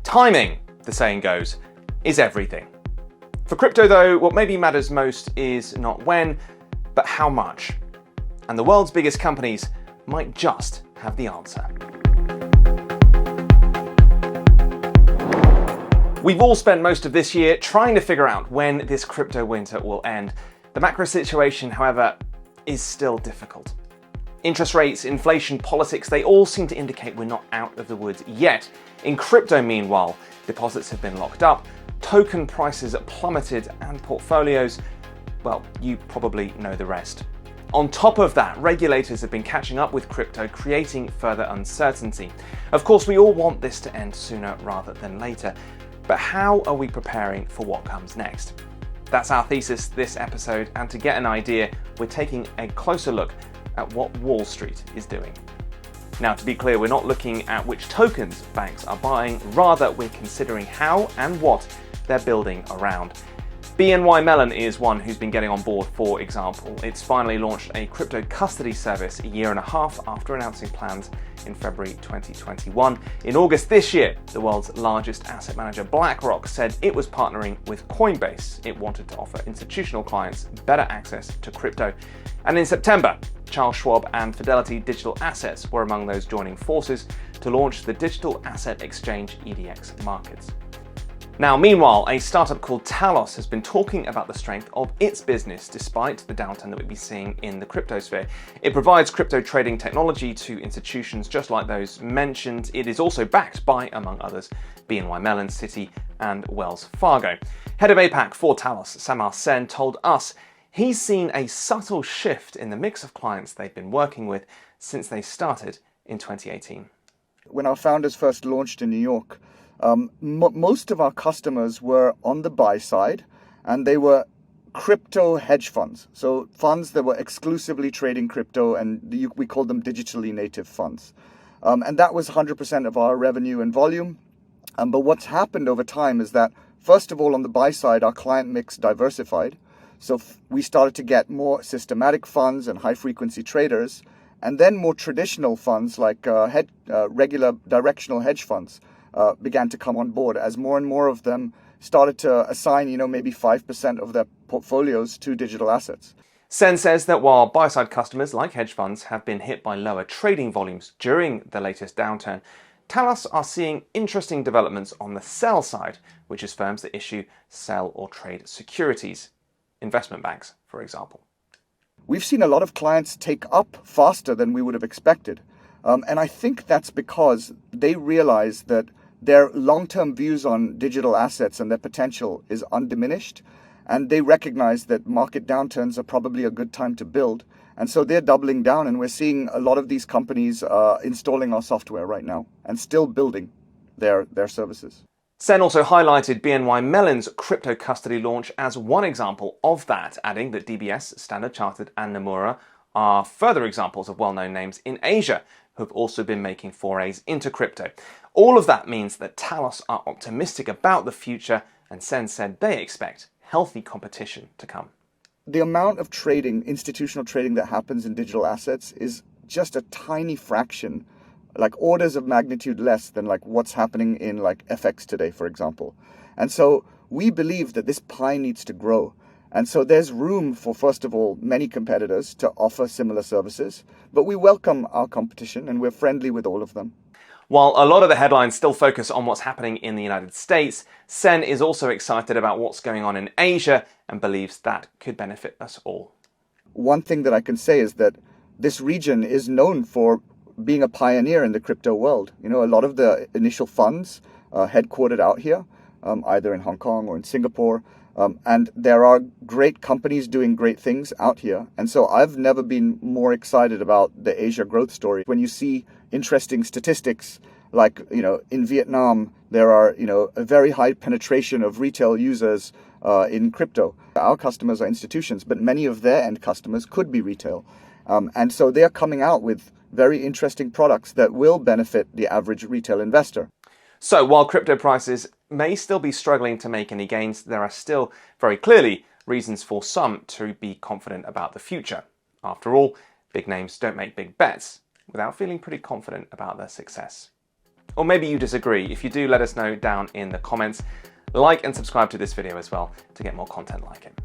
Timing, the saying goes, is everything. For crypto though, what maybe matters most is not when, but how much. And the world's biggest companies might just have the answer. We've all spent most of this year trying to figure out when this crypto winter will end. The macro situation, however, is still difficult. Interest rates, inflation, politics, they all seem to indicate we're not out of the woods yet. In crypto, meanwhile, deposits have been locked up, token prices plummeted, and portfolios, well, you probably know the rest. On top of that, regulators have been catching up with crypto, creating further uncertainty. Of course, we all want this to end sooner rather than later, but how are we preparing for what comes next? That's our thesis this episode, and to get an idea, we're taking a closer look at what Wall Street is doing. Now, to be clear, we're not looking at which tokens banks are buying, rather we're considering how and what they're building around. BNY Mellon is one who's been getting on board, for example. It's finally launched a crypto custody service a year and a half after announcing plans in February 2021. In August this year, the world's largest asset manager BlackRock said it was partnering with Coinbase. It wanted to offer institutional clients better access to crypto. And in September, Charles Schwab and Fidelity Digital Assets were among those joining forces to launch the digital asset exchange EDX markets. Now, meanwhile, a startup called Talos has been talking about the strength of its business despite the downturn that we've been seeing in the crypto sphere. It provides crypto trading technology to institutions just like those mentioned. It is also backed by, among others, BNY Mellon, Citi, and Wells Fargo. Head of APAC for Talos, Samar Sen, told us he's seen a subtle shift in the mix of clients they've been working with since they started in 2018. When our founders first launched in New York, most of our customers were on the buy side, and they were crypto hedge funds. So funds that were exclusively trading crypto, and we called them digitally native funds. And that was 100% of our revenue and volume. But what's happened over time is that, first of all, on the buy side, our client mix diversified. So we started to get more systematic funds and high frequency traders, and then more traditional funds like regular directional hedge funds began to come on board as more and more of them started to assign, maybe 5% of their portfolios to digital assets. Sen says that while buy-side customers like hedge funds have been hit by lower trading volumes during the latest downturn, Talos are seeing interesting developments on the sell side, which is firms that issue, sell or trade securities, investment banks, for example. We've seen a lot of clients take up faster than we would have expected. And I think that's because they realize that their long-term views on digital assets and their potential is undiminished. And they recognize that market downturns are probably a good time to build. And so they're doubling down, and we're seeing a lot of these companies installing our software right now and still building their services. Sen also highlighted BNY Mellon's crypto custody launch as one example of that, adding that DBS, Standard Chartered, and Nomura are further examples of well-known names in Asia who have also been making forays into crypto. All of that means that Talos are optimistic about the future, and Sen said they expect healthy competition to come. The amount of trading, institutional trading that happens in digital assets is just a tiny fraction, like orders of magnitude less than like what's happening in like FX today, for example. And so we believe that this pie needs to grow. And so there's room for, first of all, many competitors to offer similar services, but we welcome our competition and we're friendly with all of them. While a lot of the headlines still focus on what's happening in the United States, Sen is also excited about what's going on in Asia and believes that could benefit us all. One thing that I can say is that this region is known for being a pioneer in the crypto world. A lot of the initial funds headquartered out here, either in Hong Kong or in Singapore. And there are great companies doing great things out here. And so I've never been more excited about the Asia growth story. When you see interesting statistics like, in Vietnam, there are, a very high penetration of retail users in crypto. Our customers are institutions, but many of their end customers could be retail. And so they're coming out with very interesting products that will benefit the average retail investor. So while crypto prices may still be struggling to make any gains, there are still very clearly reasons for some to be confident about the future. After all, big names don't make big bets without feeling pretty confident about their success. Or maybe you disagree. If you do, let us know down in the comments. Like and subscribe to this video as well to get more content like it.